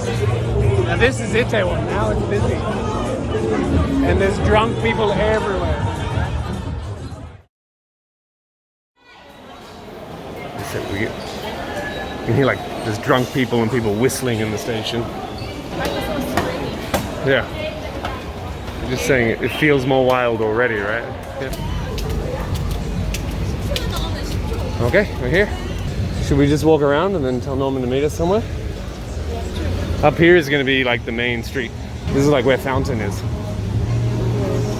this is Itaewon. Now it's busy. And there's drunk people everywhere. We can hear like there's drunk people and people whistling in the station. Yeah. I'm just saying it feels more wild already, right? Yeah. Okay, we're here. Should we just walk around and then tell Norman to meet us somewhere? Up here is going to be like the main street. This is like where Fountain is.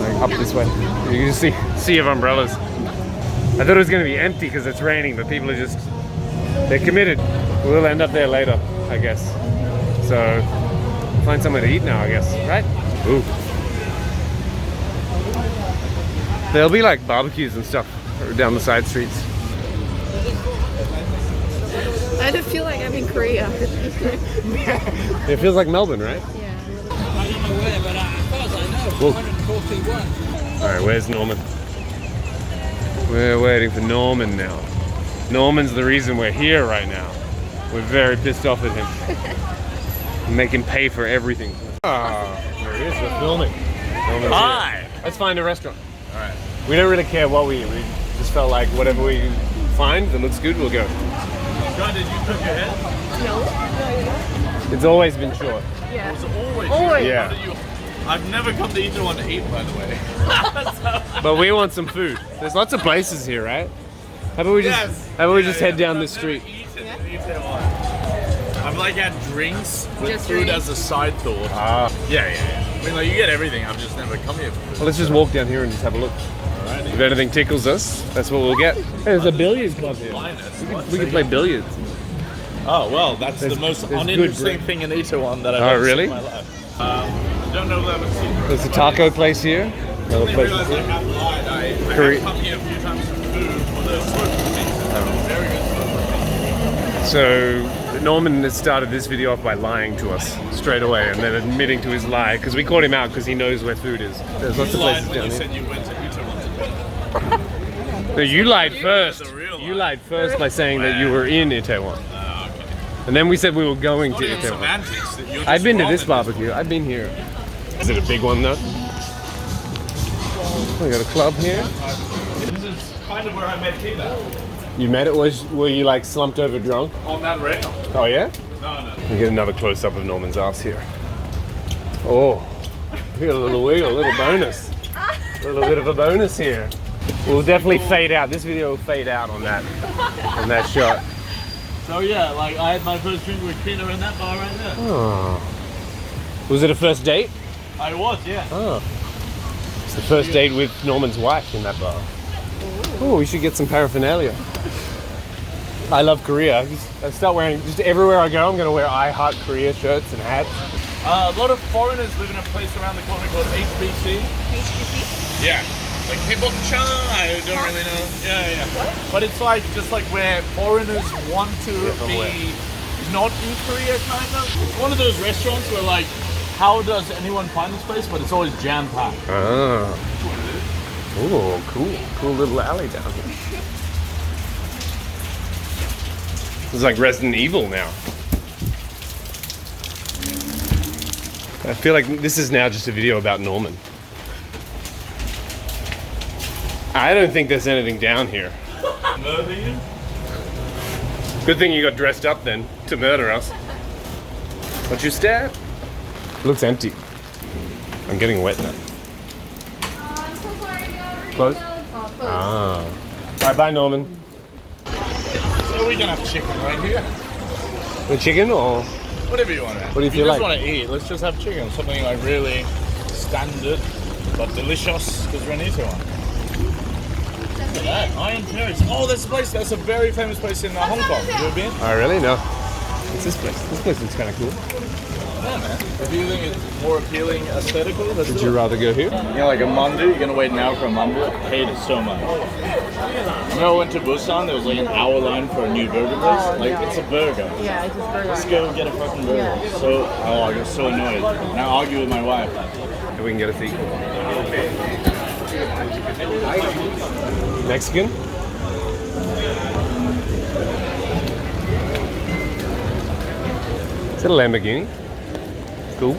Like up this way. You can just see a sea of umbrellas. I thought it was going to be empty because it's raining, but people are just, they're committed. We'll end up there later, I guess. So, find somewhere to eat now, I guess, right? Ooh. There'll be like barbecues and stuff down the side streets. I just feel like I'm in Korea. It feels like Melbourne, right? Yeah. I don't know where, but as far as I know, Whoa. 141. Alright, where's Norman? We're waiting for Norman now. Norman's the reason we're here right now. We're very pissed off at him. Make him pay for everything. Ah, there he is, we're filming. Norman's Hi! here. Let's find a restaurant. Alright. We don't really care what we eat. We just felt like whatever we find that looks good, we'll go. God, did you cook your head? It's always been short. Yeah. It was always. Always. Yeah. I've never come to Itaewon to eat, by the way. But we want some food. There's lots of places here, right? How about we just head down this street? I've like had drinks with Just food drinks? as a side thought. Ah. Yeah. I mean, like you get everything. I've just never come here before. Well, let's just walk down here and just have a look. Alright. If anything tickles us, that's what we'll get. Hey, there's a billiards club here. We can play billiards. Oh well, that's the most there's good uninteresting drink. thing in Itaewon that I've Oh, ever really? seen in my life. Don't know that I've seen. There's a taco place here. Another I place. realised I have lied. I Korea- have come here a few times for food for the smoke things. Very good smoke. So Norman has started this video off by lying to us straight away and then admitting to his lie because we caught him out because he knows where food is. There's lots You of lied places when down you here. said you went to Itaewon. No, you lied first. That's a real lie. You lied first by saying that you were in Itaewon. And then we said we were going to Not even Itaewon. semantics. That you're just I've been to wrong this in barbecue. I've been here. Is it a big one though? We got a club here. This is kind of where I met Kayla. You met it? Were you like slumped over drunk? On that rail. Oh yeah? No. We get another close up of Norman's ass here. Oh, we got a little wiggle, a little bonus. A little bit of a bonus here. We'll definitely fade out. This video will fade out on that shot. So yeah, like I had my first drink with Kayla in that bar right there. Oh. Was it a first date? I was, yeah. Oh. It's the first date with Norman's wife in that bar. Oh, we should get some paraphernalia. I love Korea. I start wearing, just everywhere I go, I'm going to wear I Heart Korea shirts and hats. A lot of foreigners live in a place around the corner called HBC. HTC? Yeah. Like Hibocha, I don't really know. Yeah. What? But it's like just like where foreigners want to be not in Korea, kind of. It's one of those restaurants where like, how does anyone find this place? But it's always jam packed. Ah. Oh, cool. Cool little alley down here. It's like Resident Evil now. I feel like this is now just a video about Norman. I don't think there's anything down here. Murder you? Good thing you got dressed up then to murder us. But you stare. Looks empty. I'm getting wet now. I'm so sorry. Close? Ah. Alright, bye Norman. So we can have chicken right here. The chicken or? Whatever you want to have. What do you If feel you like? just want to eat, let's just have chicken. Something like really standard, but delicious, because we're in Itaewon. Look at that, Iron Terrace. Oh, that's a place, that's a very famous place in Hong Kong. You ever been? Oh really? No. What's this place? This place looks kind of cool. Yeah, man. If you think it's more appealing aesthetically, let's Would do you it. rather go here? You know, like a mandu, you're gonna wait an hour for a mandu. I hate it so much. Remember I went to Busan, there was like an hour line for a new burger place. Like, it's a burger. Yeah, I just burger. Let's go get a fucking burger. Yeah. So, I got so annoyed. Now I argue with my wife. If we can get a seat. Mexican? Is it a Lamborghini? Cool.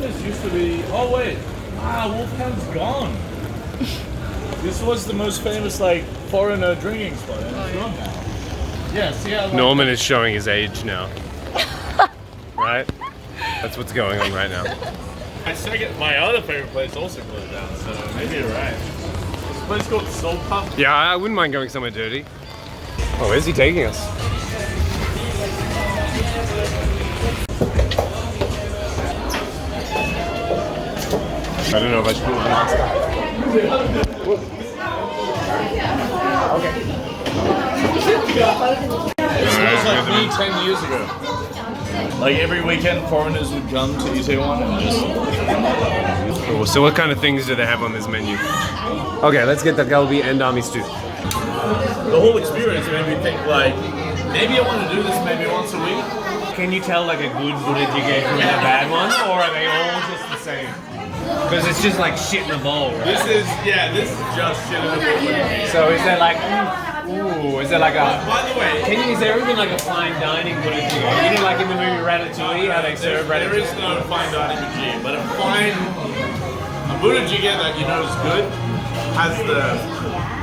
This used to be. Oh wait. Wolfhound's gone. This was the most famous like foreigner drinking spot. And it's gone now. Yeah. See how. Like, Norman is showing his age now. Right? That's what's going on right now. My other favorite place also closed down. So maybe you're right. There's a place called Soul Puff. Yeah, I wouldn't mind going somewhere dirty. Oh, where's he taking us? I don't know if I should put my mask on. It smells like me 10 years ago. Like every weekend, foreigners would come to Itaewon and just. Cool. So what kind of things do they have on this menu? Okay, let's get the galbi and army stew. The whole experience made me think like, maybe I want to do this maybe once a week. Can you tell like a good Buddha jjigae from a bad one, or are they all just the same? Because it's just like shit in a bowl, right? This is just shit in the bowl. So is there like, ooh, is there like a... By the way, Is there even like a fine dining Buddha jjigae? You know, like in the movie Ratatouille, how they serve there ratatouille? is no fine dining jjigae, but a Buddha jjigae that you know is good has the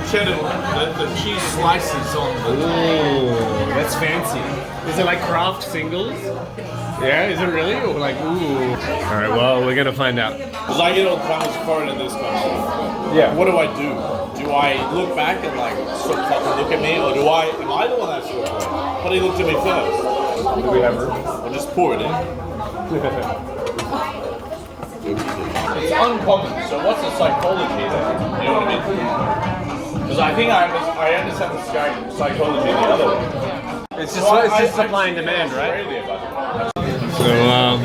cheddar, the cheese slices on the. Ooh, that's fancy. Is it like Kraft singles? Yeah, is it really? Or like, ooh. All right, well, we're gonna find out. Because I get all the time as a foreigner in this country. Yeah. What do I do? Do I look back and like sort of fucking look at me, or am I the one that's looking at me? But he looked at me first. Do we have room? I'll just pour it in. It's uncommon. So what's the psychology there? You know what I mean? Because I think I understand the psychology the other way. It's just supply and demand, right? So,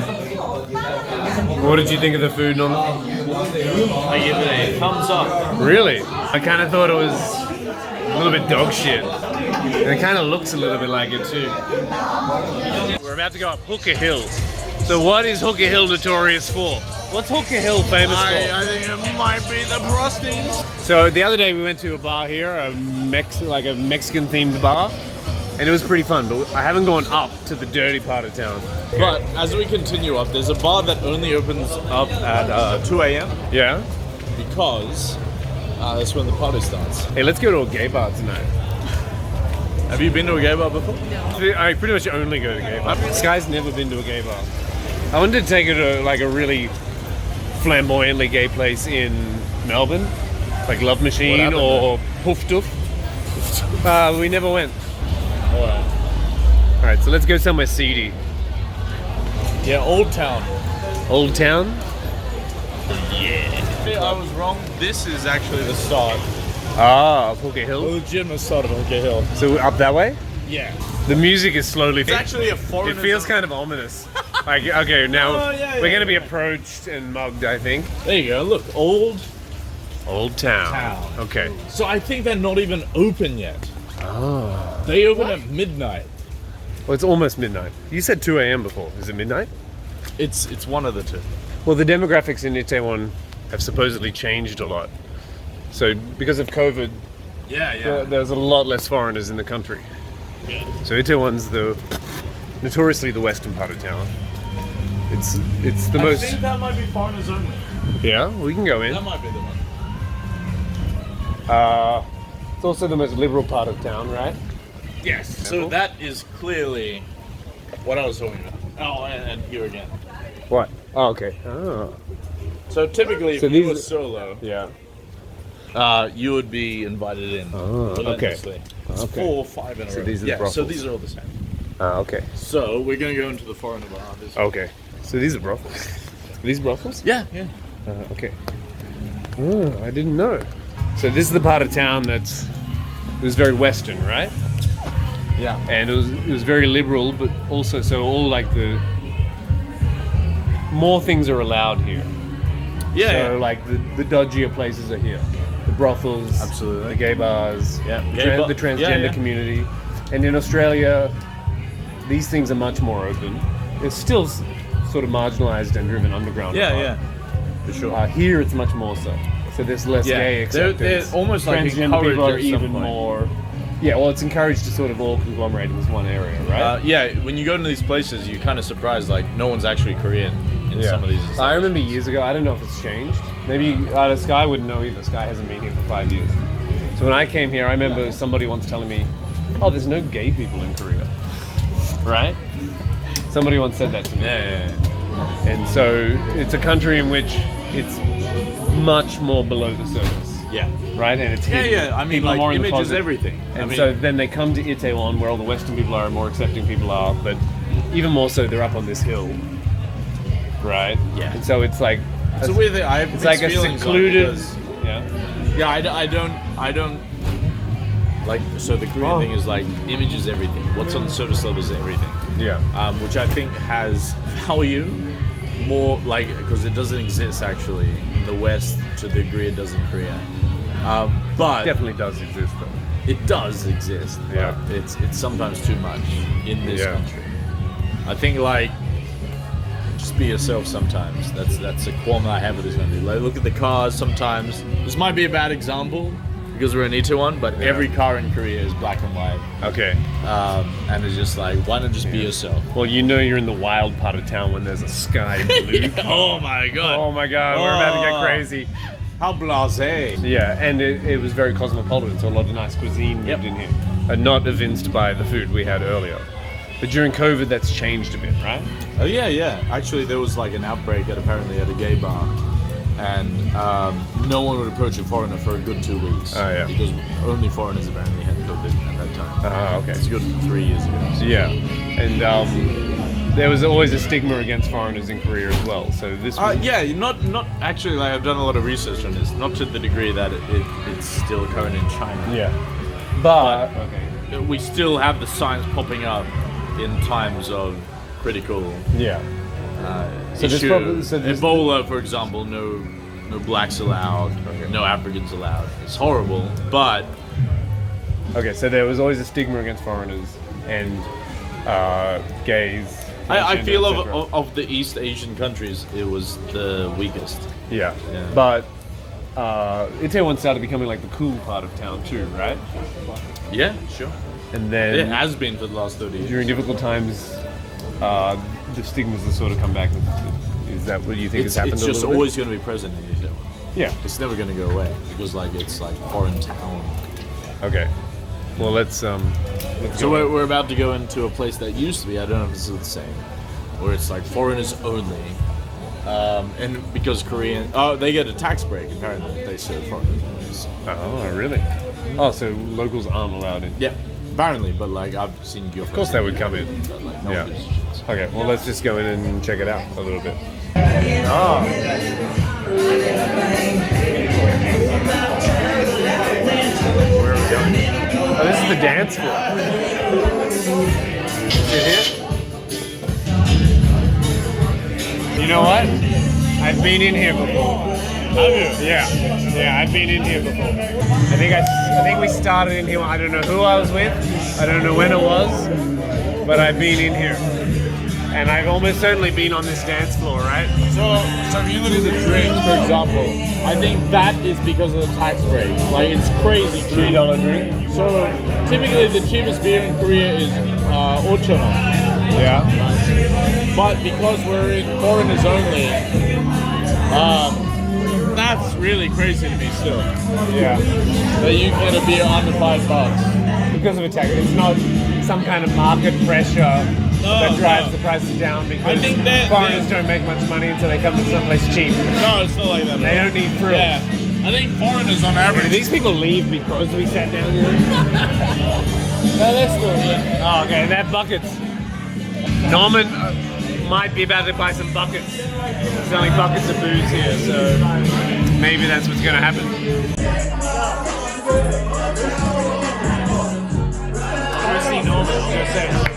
what did you think of the food, Norman? I give it a thumbs up. Really? I kind of thought it was a little bit dog shit. And it kind of looks a little bit like it too. We're about to go up Hooker Hill. So what is Hooker Hill notorious for? What's Hooker Hill famous for? I think it might be the prosties. So the other day we went to a bar here, a Mexican themed bar. And it was pretty fun, but I haven't gone up to the dirty part of town. But as we continue up, there's a bar that only opens up at 2 a.m. Yeah? because that's when the party starts. Hey, let's go to a gay bar tonight. Have you been to a gay bar before? I pretty much only go to gay bars. Sky's never been to a gay bar. I wanted to take her to like a really flamboyantly gay place in Melbourne, like Love Machine or Poof Doof. We never went. Alright, so let's go somewhere seedy. Yeah, Old Town. Old Town? Yeah. I was wrong. This is actually the start. Ah, of Hooker The Hill. legitimate start of Hooker Hill. So up that way? Yeah. The music is slowly... It's actually a foreigner. It feels kind of ominous. Like, okay, now Oh, yeah, we're yeah, going to be yeah. approached and mugged, I think. There you go. Look, Old Town. Town. Okay. So I think they're not even open yet. Oh. They open at midnight. Well, it's almost midnight. You said 2 a.m. before. Is it midnight? It's one of the two. Well, the demographics in Itaewon have supposedly changed a lot. So because of COVID, Yeah, there's a lot less foreigners in the country. Yeah. So Itaewon's notoriously the western part of town. It's the I most... think that might be foreigners only. Yeah, we can go in. That might be the one. It's also the most liberal part of town, right? Yes. So that is clearly what I was talking about. Oh, and here again. What? Oh, okay. Oh. So typically, if So you these were are- solo, Yeah. you would be invited in. Oh, okay. relentlessly. It's Okay. 4 or 5 in a row. So these are the yeah, so brothels. these are all the same. Okay. So we're going to go into the foreigner bar. Okay. So these are brothels. Are these brothels? Yeah. Okay. Oh, I didn't know. So this is the part of town it was very western, right? Yeah. And it was very liberal, but also so all like the more things are allowed here. Yeah. So like the dodgier places are here, the brothels, Absolutely. the gay bars, Yeah, the, gay bar- the transgender yeah. community, and in Australia, these things are much more open. It's still sort of marginalized and driven underground. Yeah. For sure. Here it's much more so. So there's less Yeah, gay they're acceptance. almost like transgender people are encouraged at some even point. more Yeah, well, it's encouraged to sort of all conglomerate in this one area, right? Yeah, when you go into these places, you're kind of surprised, like, no one's actually Korean in some of these. I remember years ago, I don't know if it's changed. Maybe Sky wouldn't know either. Sky hasn't been here for 5 years. So when I came here, I remember somebody once telling me, oh, there's no gay people in Korea. Right? Somebody once said that to me. Yeah. And so it's a country in which it's much more below the surface. Yeah. Right? And it's hidden. Yeah. I mean, People are like, more in the image is closet. everything. And so then they come to Itaewon, where all the Western people are, more accepting people are, but even more so, they're up on this hill. Right? Yeah. And so it's like... It's a weird thing. I have It's like a secluded... Yeah, I don't like. So the Korean thing is like, image is everything. What's on the surface level is everything. Yeah. Which I think has value more, like, because it doesn't exist actually in the West to the degree it does in Korea. But Definitely does exist though. it does exist. Yeah. But it's sometimes too much in this Yeah. country. I think, like, just be yourself sometimes. That's a qualm that I have with this country. Like, look at the cars sometimes. This might be a bad example because we're in Itaewon, but every car in Korea is black and white. Okay. And it's just like, why not just be yourself? Well, you know you're in the wild part of town when there's a sky blue. Oh my god. Oh my god, we're about to get Oh. crazy. How blasé. Yeah, and it was very cosmopolitan, so a lot of nice cuisine lived in here. And not evinced by the food we had earlier. But during COVID, that's changed a bit, right? Oh yeah. Actually, there was like an outbreak apparently at a gay bar, and no one would approach a foreigner for a good 2 weeks. Oh, yeah. Because only foreigners apparently had COVID at that time. Ah, okay. It's a good 3 years ago. Yeah, and there was always a stigma against foreigners in Korea as well. So this was... Yeah, not actually. Like, I've done a lot of research on this, not to the degree that it's still current in China. Yeah. But... Okay. We still have the signs popping up in times of critical Yeah. So issue. this probably... So this, Ebola, for example, no blacks allowed, no Africans allowed. It's horrible, but okay, so there was always a stigma against foreigners and gays. I transgender, feel etc. of the East Asian countries, it was the weakest. Yeah. Yeah. But Itaewon started becoming like the cool part of town too, right? Yeah, sure. And then It has been for the last 30 years. during difficult times, the stigmas have sort of come back. Is that what you think has happened? It's a just little bit? always going to be present in Itaewon. Yeah. It's never going to go away because, like, it's like foreign town. Okay. Well, let's So go. we're about to go into a place that used to be, I don't know if it's still the same, where it's like foreigners only. And because Korean, they get a tax break apparently if they serve foreigners. Oh, really? Oh, so locals aren't allowed in. Yeah, apparently, but like I've seen your. Of course they would come in. But, like, no Yeah. one gives a shit. Okay, well, let's just go in and check it out a little bit. Oh. Where are we going? Oh, this is the dance floor. You here? You know what? I've been in here before. Have you? Yeah, I've been in here before. I think we started in here. I don't know who I was with. I don't know when it was, but I've been in here, and I've almost certainly been on this dance floor, right? So if you look at the drinks, for example, I think that is because of the tax break. Like, it's crazy cheap. $3 drink. So typically the cheapest beer in Korea is 5,000원. Yeah. But because we're in foreigners only, that's really crazy to me still. Yeah. That you get a beer under $5. Because of a tax, it's not some kind of market pressure that drives no. the prices down because I think that- foreigners don't make much money until they come to someplace cheap. No, it's not like that. They don't need frills. Yeah. I think foreigners on Do average. these people leave because we sat down here? No, that's still, yeah. Oh, okay, and they're buckets. Norman might be about to buy some buckets. Selling buckets of booze here, so maybe that's what's going to happen. Go see Norman. Go say.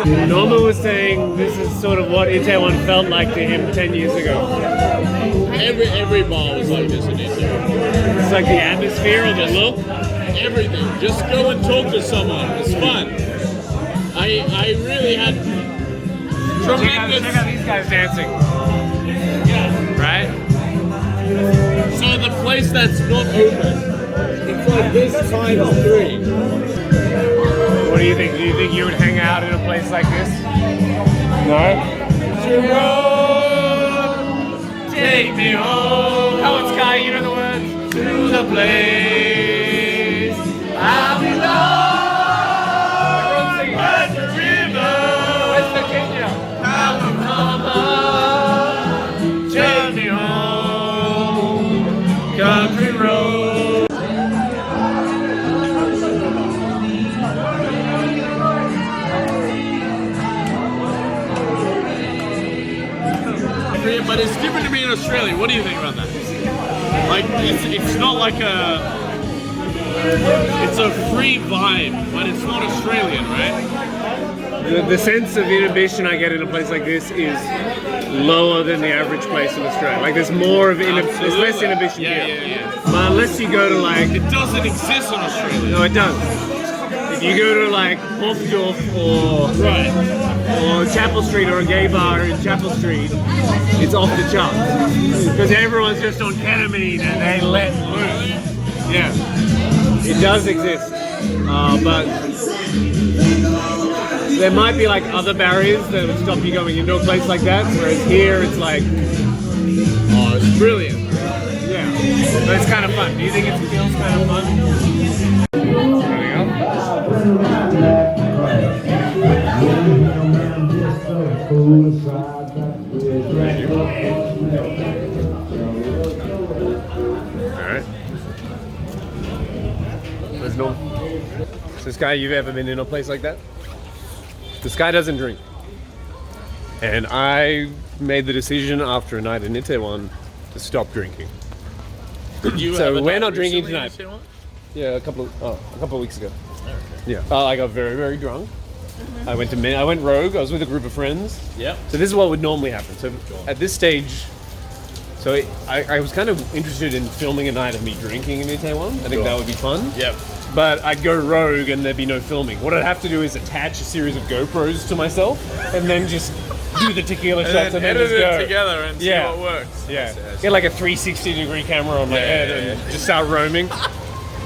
Norman was saying this is sort of what Itaewon felt like to him 10 years ago. Every bar was like this in Itaewon. It's like the atmosphere or the look. Everything. Just go and talk to someone. It's fun. I really had tremendous. Check out these guys dancing. Yeah. Right? So the place that's not open, it's like this times 3. What do you think? Do you think you would hang out in a place like this? No? Jerome, take me home. Come on, Sky, you know the words. To the place I belong. Everyone sing. West River, West Virginia. Alabama, take me home. Country road. But it's different to be in Australia. What do you think about that? Like, it's not like it's a free vibe, but it's not Australian, right? The sense of inhibition I get in a place like this is lower than the average place in Australia. Like there's more of there's less inhibition Yeah, here. yeah, yeah. But unless you go to like, It doesn't exist in Australia. no, it doesn't. If you go to like Hofdorf or Right. Chapel Street or a gay bar in Chapel Street, it's off the charts because everyone's just on ketamine and they let loose. Yeah, it does exist, but there might be like other barriers that would stop you going into a place like that. Whereas here, it's like, Oh, it's brilliant. yeah, but it's kind of fun. Do you think it feels kind of fun? There we go. Alright. There's no. So this guy, you've ever been in a place like that? This guy doesn't drink. And I made the decision after a night in Itaewon to stop drinking. You So have a we're night not drinking recently in tonight. Itaewon? Yeah, a couple of weeks ago. Yeah. I got very, very drunk. I went rogue. I was with a group of friends. Yep. So this is what would normally happen. So at this stage, I was kind of interested in filming a night of me drinking in Itaewon. I think that would be fun. Yep. But I'd go rogue and there'd be no filming. What I'd have to do is attach a series of GoPros to myself and then just do the tequila shots and then edit just go. it together and see what works. Yeah. Get like a 360-degree camera on my head and just start roaming.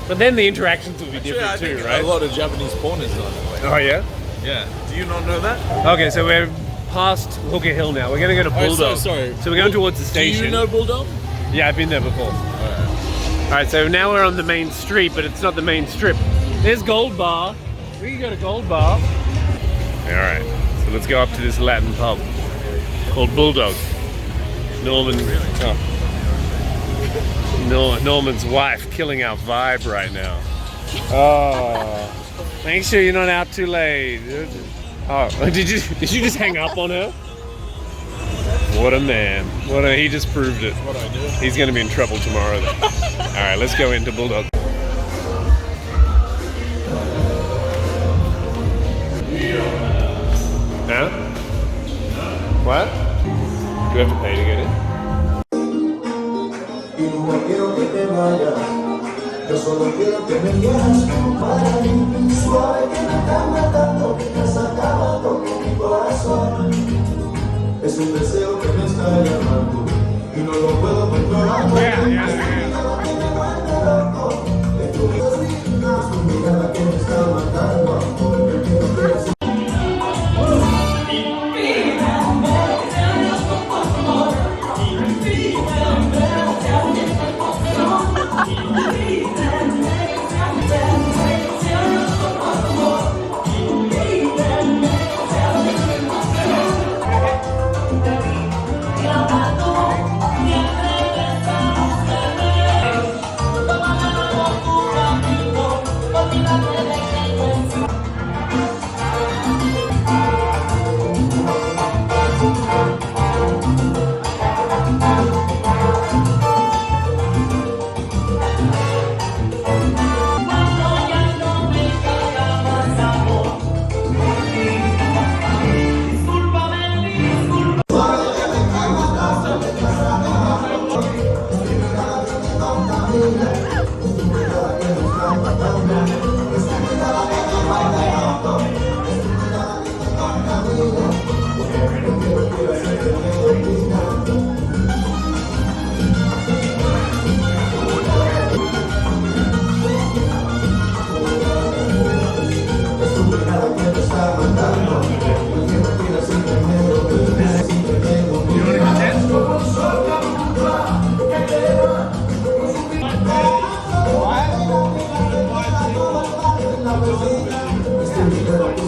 But then the interactions will be different too, right? A lot of Japanese porn is done that way. Oh yeah? Yeah. Do you not know that? Okay, so we're past Hooker Hill now. We're gonna go to Bulldog. sorry. So we're going towards the Do station. you know Bulldog? Yeah, I've been there before. Alright, so now we're on the main street, but it's not the main strip. There's Gold Bar. We can go to Gold Bar. Alright, so let's go up to this Latin pub called Bulldog. Norman's wife killing our vibe right now. Oh, make sure you're not out too late. Oh, did you just hang up on her? What a man. He just proved it. What I do. He's going to be in trouble tomorrow though. All right, let's go into Bulldog. Huh? What? Do we have to pay to get in? Y no quiero que te vayas, yo solo quiero que me quieras compadre. Suave que me está matando, que estás acabando con mi corazón. Es un deseo que me está llamando y no lo puedo controlar. Es tu mirada que me está matando, amor, que no quieres.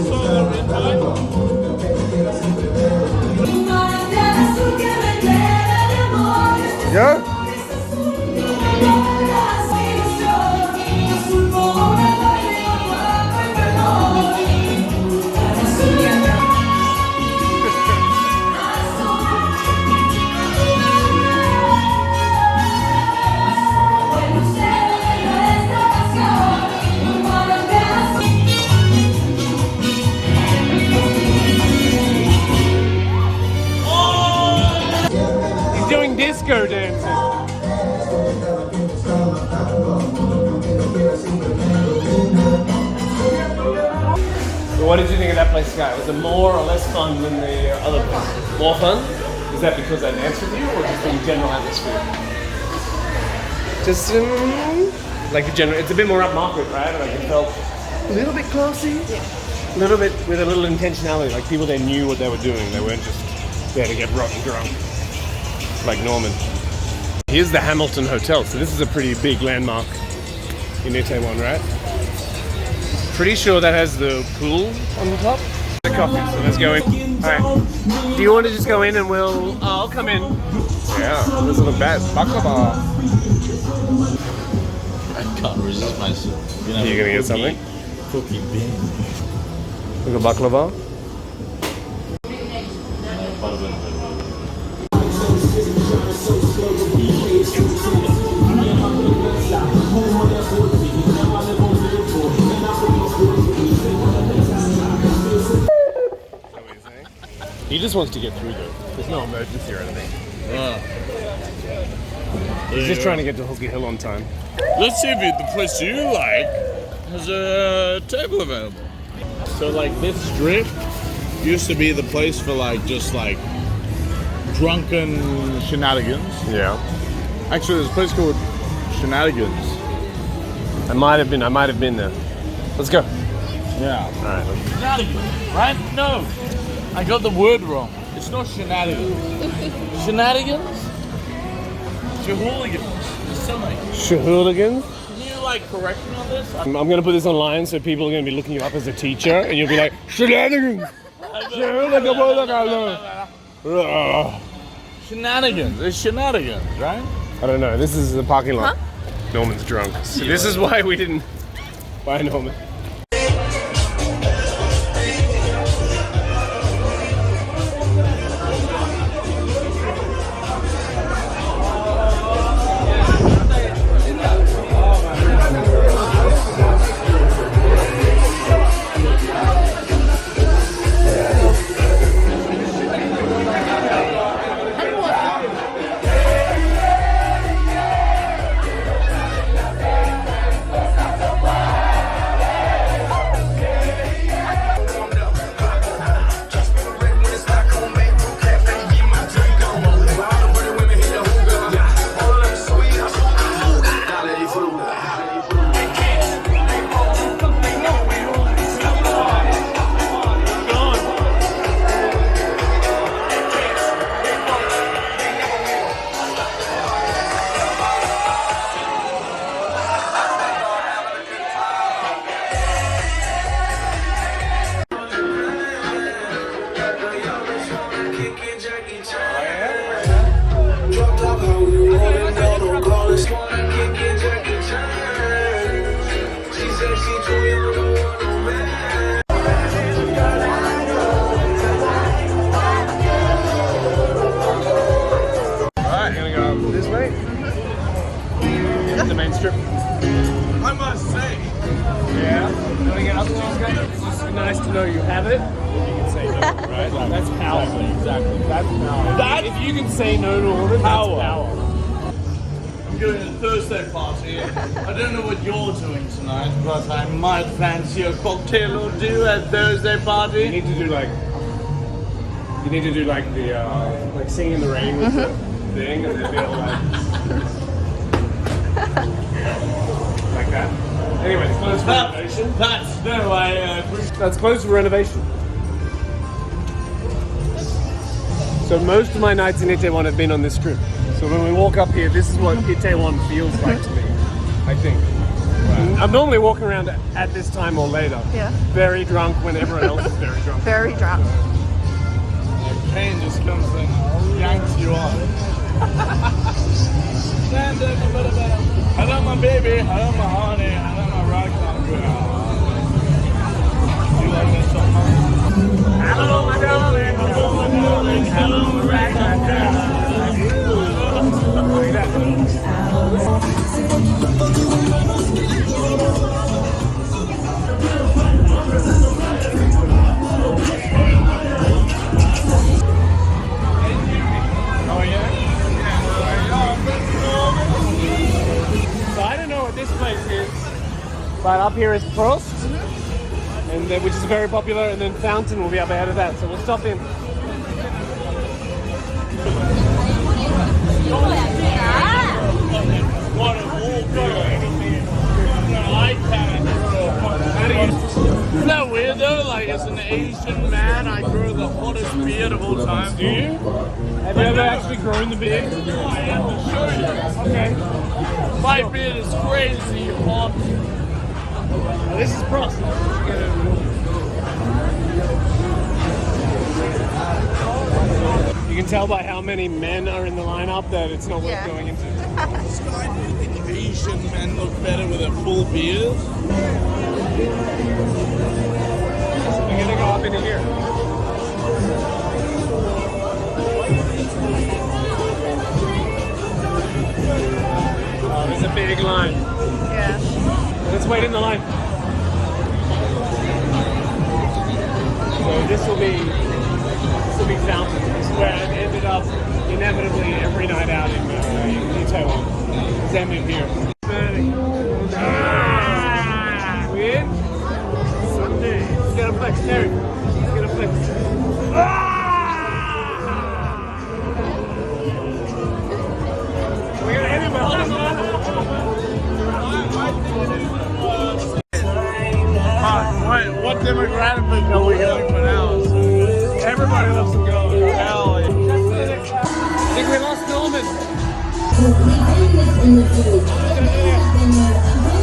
solo invite. Go. He's doing disco dancing. So what did you think of that place, Sky? Was it more or less fun than the other place? More fun? Is that because I danced with you, or just the general atmosphere? Just like the general. It's a bit more upmarket, right? Like it felt a little bit classy. A little bit with a little intentionality. Like people, they knew what they were doing. They weren't just there to get rotten drunk, like Norman. Here's the Hamilton Hotel. So this is a pretty big landmark in Itaewon, right? Pretty sure that has the pool on the top. The coffee, so let's go in. Alright. Do you want to just go in and we'll... Oh, I'll come in. Yeah, doesn't look bad. Baklava. I can't resist myself. You're gonna get something? Cookie bean. Look at baklava. He just wants to get through though. There's no emergency or anything. He's just trying to get to Hooky Hill on time. Let's see if the place you like has a table available. So like this strip used to be the place for like just like drunken shenanigans. Yeah. Actually, there's a place called Shenanigans. I might have been there. Let's go. Yeah. Alright. Shenanigans, right? No, I got the word wrong. It's not shenanigans. Shenanigans? Shahooligans. It's something. Shahooligans? Can you like correct me on this? I'm gonna put this online so people are gonna be looking you up as a teacher and you'll be like, shenanigans! Shenanigans. It's shenanigans, right? I don't know, this is the parking lot. Norman's drunk. So this is why we didn't... Bye, Norman. The main strip. I must say. Yeah. You want to get up to these guys? It's just nice to know you have it. You can say no, right? That's power. Exactly. That's power. If you can say no to a woman, Power. that's power. I'm going to a Thursday party. I don't know what you're doing tonight, but I might fancy a cocktail or two at Thursday party. You need to do like the like Singing in the Rain with the thing, and then be able to like that. Anyway, it's closed for renovation. That's closed for renovation. So most of my nights in Itaewon have been on this strip. So when we walk up here, this is what Itaewon feels like to me, I think. I'm normally walking around at this time or later. Yeah. Very drunk when everyone else is very drunk. Very drunk. Kane just comes and yanks you off. Hello, my baby. Hello, my honey. Hello, my rock girl. You like that song? Hello, my darling. Hello, my darling. Hello, my rock girl. Like that. Oh yeah? So I don't know what this place is, but up here is Prost, and which is very popular, and then Fountain will be up ahead of that, so we'll stop in. What a Isn't that weird though? Like as an Asian man, I grow the hottest beard of all time. Do you? Have you ever actually grown the beard? No, I have to show you. Okay. My beard is crazy hot. Oh, this is Prost. You can tell by how many men are in the lineup that it's not worth going into. This guy, do you think Asian men look better with a full beard? We're gonna go up into here. Oh, there's a big line. Yeah. Let's wait in the line. So this will be Fountain. This is where I've ended up inevitably every night out in Taiwan. It's ended here. Weird. Sunday. He's got a flex, Terry. He's got a flex. We're gonna hit him with what demographic are we going for now? Everybody loves to go. Hell yeah. I think we lost Norman.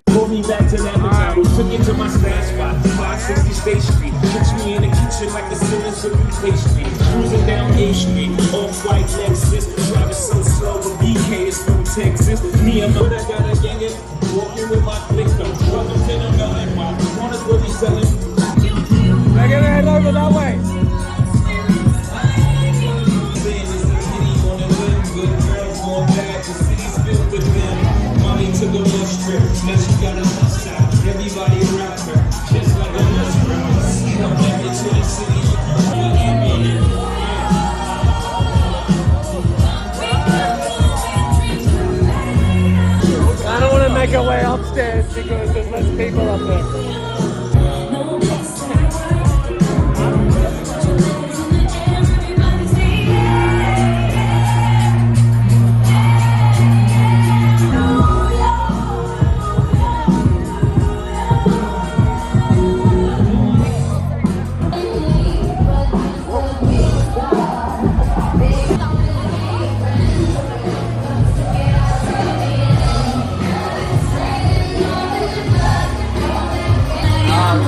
Pulled me back to that McDonald's, took it to my stash spot, 560 State Street. Pitch me in the kitchen like the ceilings of pastry. Cruising down A Street, off-white Lexus. Driving so slow, but BK is from Texas. Me and Mother got a gangin', walking with my victim. Welcome to the Valley, my corners will be selling. They're gonna head over that way. To the bus trip, now she got a bus out. Everybody around her, just like a bus route. Come back into the city, I don't want to make our way upstairs because there's less people up there.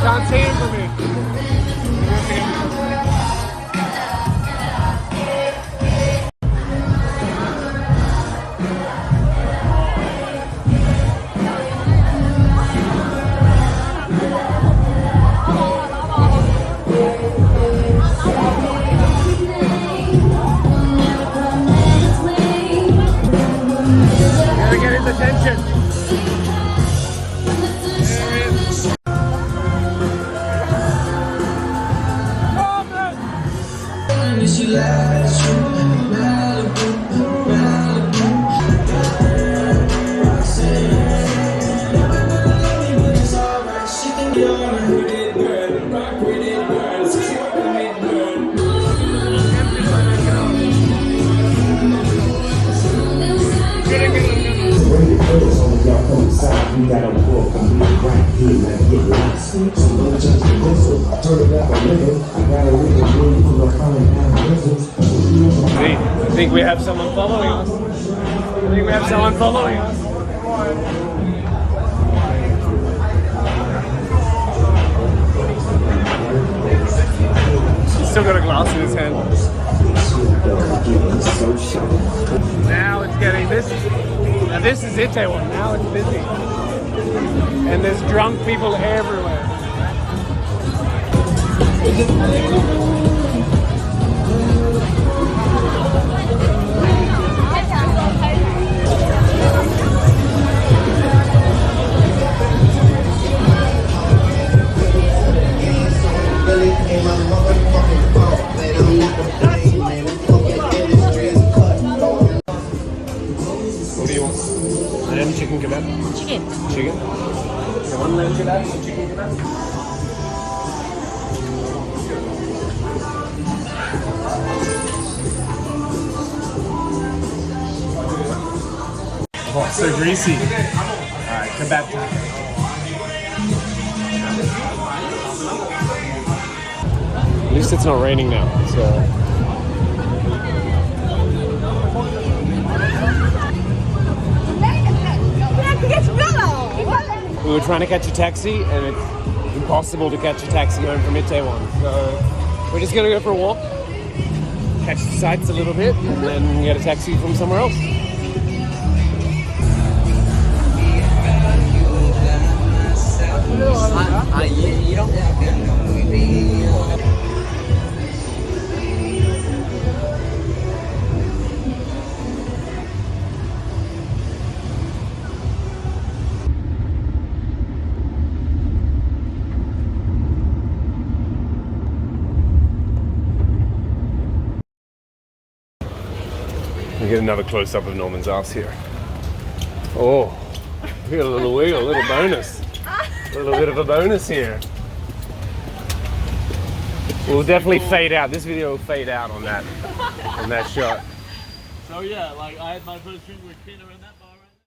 Can't see him from here. Gotta get his attention. she likes you. Malibu, Malibu. Never gonna love me, but it's alright. She can be on a pretty girl, rock pretty girls, cute pretty girl. Bring it first, so y'all come inside. We got a book, I'm really right here, let's get lost. So don't judge the whistle, turn it up a little. I got a little room for the coming down whistles. I think we have someone following us. I think we have someone following us. still got a glass in his hand. Now it's getting this. Now this is Itaewon. Now it's busy, and there's drunk people everywhere. What do you want? Lamb chicken kebab? Chicken. Chicken? So one lamb kebab, one chicken kebab. Oh, so greasy. Alright, kebab time. At least it's not raining now, so... We were trying to catch a taxi, and it's impossible to catch a taxi home from Itaewon. So we're just gonna go for a walk, catch the sights a little bit, and then get a taxi from somewhere else. We get another close-up of Norman's ass here. Oh, we got a little bonus. A little bit of a bonus here. We'll definitely fade out. This video will fade out on that shot. So yeah, like I had my first drink with Kina and that.